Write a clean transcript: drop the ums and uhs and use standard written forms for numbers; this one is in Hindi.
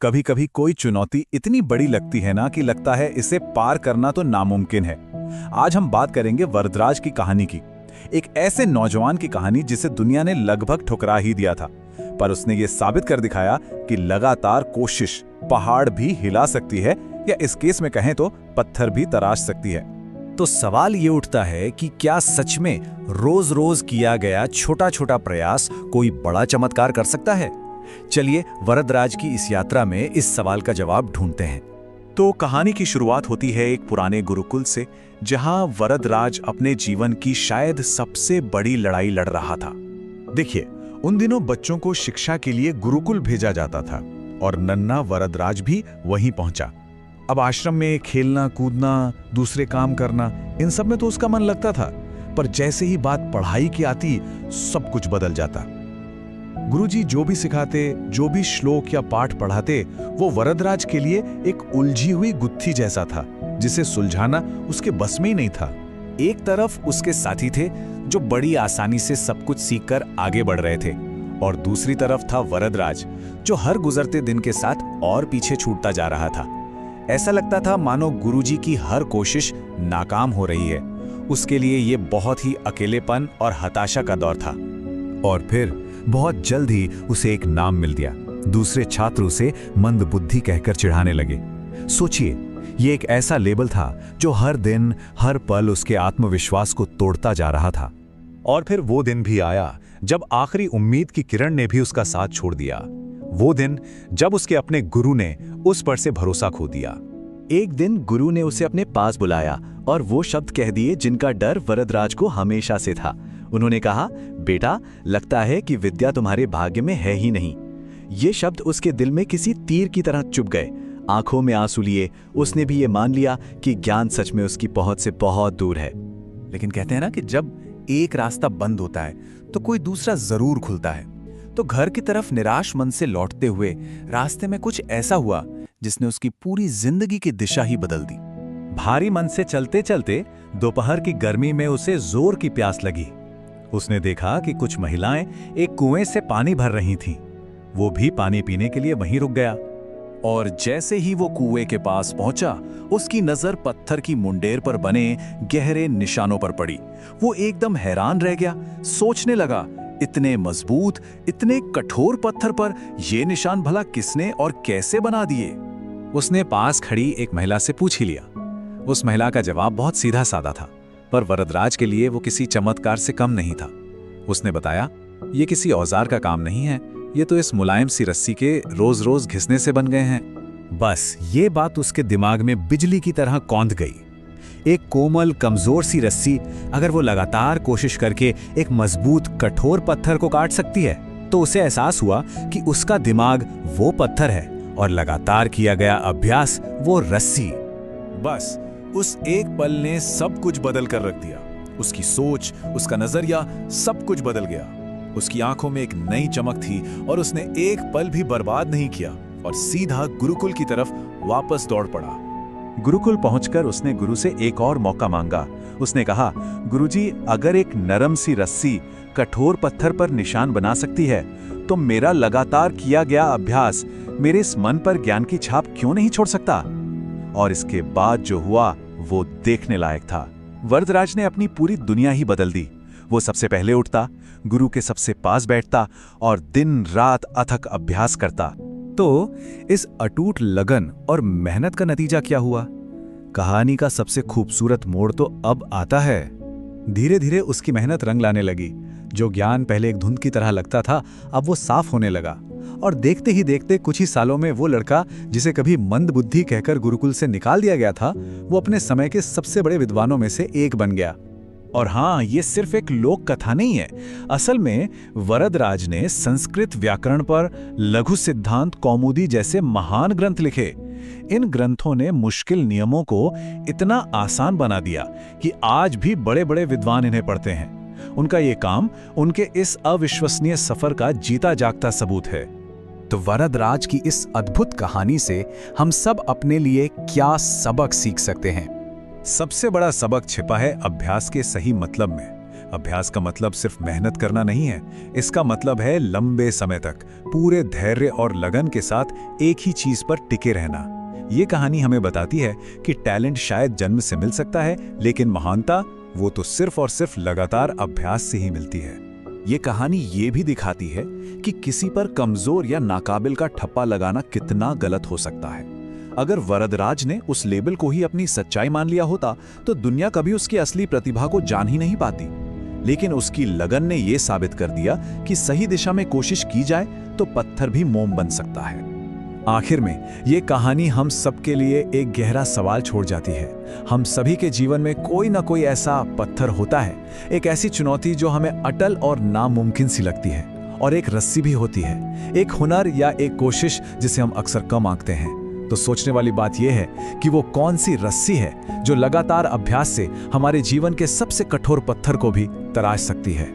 कभी कभी कोई चुनौती इतनी बड़ी लगती है ना कि लगता है इसे पार करना तो नामुमकिन है। आज हम बात करेंगे वरदराज की कहानी की। एक ऐसे नौजवान की कहानी जिसे दुनिया ने लगभग ठुकरा ही दिया था, पर उसने ये साबित कर दिखाया कि लगातार कोशिश पहाड़ भी हिला सकती है, या इस केस में कहें तो पत्थर भी तराश सकती है। तो सवाल ये उठता है कि क्या सच में रोज रोज किया गया छोटा छोटा प्रयास कोई बड़ा चमत्कार कर सकता है? चलिए वरदराज की इस यात्रा में इस सवाल का जवाब ढूंढते हैं। तो कहानी की शुरुआत होती है एक पुराने गुरुकुल से, जहां वरदराज अपने जीवन की शायद सबसे बड़ी लड़ाई लड़ रहा था। देखिए, उन दिनों बच्चों को शिक्षा के लिए गुरुकुल भेजा जाता था और नन्हा वरदराज भी वहीं पहुंचा। अब आश्रम में खेलना कूदना, दूसरे काम करना, इन सब में तो उसका मन लगता था, पर जैसे ही बात पढ़ाई की आती, सब कुछ बदल जाता। गुरुजी जो भी सिखाते, जो भी श्लोक या पाठ पढ़ाते, वो वरदराज के लिए एक उलझी हुई गुत्थी जैसा था, जिसे सुलझाना उसके बस में ही नहीं था। एक तरफ उसके साथी थे जो बड़ी आसानी से सब कुछ सीखकर आगे बढ़ रहे थे, और दूसरी तरफ था वरदराज, जो हर गुजरते दिन के साथ और पीछे छूटता जा रहा था। ऐसा लगता था मानो गुरुजी की हर कोशिश नाकाम हो रही है। उसके लिए ये बहुत ही अकेलेपन और हताशा का दौर था। और फिर बहुत जल्द ही उसे एक नाम मिल गया। दूसरे छात्र उसे मंदबुद्धि कहकर चिढ़ाने लगे। सोचिए, ये एक ऐसा लेबल था जो हर दिन हर पल उसके आत्मविश्वास को तोड़ता जा रहा था। और फिर वो दिन भी आया जब आखिरी उम्मीद की किरण ने भी उसका साथ छोड़ दिया। वो दिन जब उसके अपने गुरु ने उस पर से भरोसा खो दिया। एक दिन गुरु ने उसे अपने पास बुलाया और वो शब्द कह दिए जिनका डर वरदराज को हमेशा से था। उन्होंने कहा, बेटा, लगता है कि विद्या तुम्हारे भाग्य में है ही नहीं। ये शब्द उसके दिल में किसी तीर की तरह चुभ गए। आंखों में आंसू लिए उसने भी ये मान लिया कि ज्ञान सच में उसकी पहुंच से बहुत दूर है। लेकिन कहते हैं ना कि जब एक रास्ता बंद होता है तो कोई दूसरा जरूर खुलता है। तो घर की तरफ निराश मन से लौटते हुए रास्ते में कुछ ऐसा हुआ जिसने उसकी पूरी जिंदगी की दिशा ही बदल दी। भारी मन से चलते चलते दोपहर की गर्मी में उसे जोर की प्यास लगी। उसने देखा कि कुछ महिलाएं एक कुएं से पानी भर रही थीं। वो भी पानी पीने के लिए वहीं रुक गया। और जैसे ही वो कुएं के पास पहुंचा, उसकी नजर पत्थर की मुंडेर पर बने गहरे निशानों पर पड़ी। वो एकदम हैरान रह गया, सोचने लगा, इतने मजबूत, इतने कठोर पत्थर पर ये निशान भला किसने और कैसे बना दिए? उसने पास खड़ी एक महिला से पूछ ही लिया। उस महिला का जवाब बहुत सीधा साधा था, पर वरदराज के लिए वो किसी चमत्कार से कम नहीं था। उसने बताया, ये किसी औजार का काम नहीं है, ये तो इस मुलायम सी रस्सी के रोज रोज घिसने से बन गए हैं। बस ये बात उसके दिमाग में बिजली की तरह कौंध गई। एक कोमल कमजोर सी रस्सी अगर वो लगातार कोशिश करके एक मजबूत कठोर पत्थर को काट सकती है, तो उसे एहसास हुआ कि उसका दिमाग वो पत्थर है और लगातार किया गया अभ्यास वो रस्सी। बस उस एक पल ने सब कुछ बदल कर रख दिया। उसकी सोच, उसका नजरिया, सब कुछ बदल गया। उसकी आंखों में एक नई चमक थी और उसने एक पल भी बर्बाद नहीं किया और सीधा गुरुकुल की तरफ वापस दौड़ पड़ा। गुरुकुल पहुंचकर उसने गुरु से एक और मौका मांगा। उसने कहा, गुरुजी, अगर एक नरम सी रस्सी कठोर पत्थर पर निशान बना सकती है, तो मेरा लगातार किया गया अभ्यास मेरे इस मन पर ज्ञान की छाप क्यों नहीं छोड़ सकता? और इसके बाद जो हुआ वो देखने लायक था। वरदराज ने अपनी पूरी दुनिया ही बदल दी। वो सबसे पहले उठता, गुरु के सबसे पास बैठता और दिन रात अथक अभ्यास करता। तो इस अटूट लगन और मेहनत का नतीजा क्या हुआ? कहानी का सबसे खूबसूरत मोड़ तो अब आता है। धीरे धीरे उसकी मेहनत रंग लाने लगी। जो ज्ञान पहले एक धुंध की तरह लगता था, अब वो साफ होने लगा। और देखते ही देखते कुछ ही सालों में वो लड़का जिसे कभी मंदबुद्धि कहकर गुरुकुल से निकाल दिया गया था, वो अपने समय के सबसे बड़े विद्वानों में से एक बन गया। और हाँ, ये सिर्फ एक लोक कथा नहीं है। असल में वरदराज ने संस्कृत व्याकरण पर लघु सिद्धांत कौमुदी जैसे महान ग्रंथ लिखे। इन ग्रंथों ने मुश्किल नियमों को इतना आसान बना दिया कि आज भी बड़े बड़े विद्वान इन्हें पढ़ते हैं। उनका ये काम उनके इस अविश्वसनीय सफर का जीता जागता सबूत है। तो वरदराज की इस अद्भुत कहानी से हम सब अपने लिए क्या सबक सीख सकते हैं? सबसे बड़ा सबक छिपा है अभ्यास के सही मतलब में। अभ्यास का मतलब सिर्फ मेहनत करना नहीं है, इसका मतलब है लंबे समय तक पूरे धैर्य और लगन के साथ एक ही चीज पर टिके रहना। ये कहानी हमें बताती है कि टैलेंट शायद जन्म से मिल सकता है, लेकिन महानता वो तो सिर्फ और सिर्फ लगातार अभ्यास से ही मिलती है। ये कहानी ये भी दिखाती है कि किसी पर कमजोर या नाकाबिल का ठप्पा लगाना कितना गलत हो सकता है। अगर वरदराज ने उस लेबल को ही अपनी सच्चाई मान लिया होता तो दुनिया कभी उसकी असली प्रतिभा को जान ही नहीं पाती। लेकिन उसकी लगन ने यह साबित कर दिया कि सही दिशा में कोशिश की जाए तो पत्थर भी मोम बन सकता है। आखिर में ये कहानी हम सबके लिए एक गहरा सवाल छोड़ जाती है। हम सभी के जीवन में कोई ना कोई ऐसा पत्थर होता है, एक ऐसी चुनौती जो हमें अटल और नामुमकिन सी लगती है, और एक रस्सी भी होती है, एक हुनर या एक कोशिश जिसे हम अक्सर कम आंकते हैं। तो सोचने वाली बात यह है कि वो कौन सी रस्सी है जो लगातार अभ्यास से हमारे जीवन के सबसे कठोर पत्थर को भी तराश सकती है।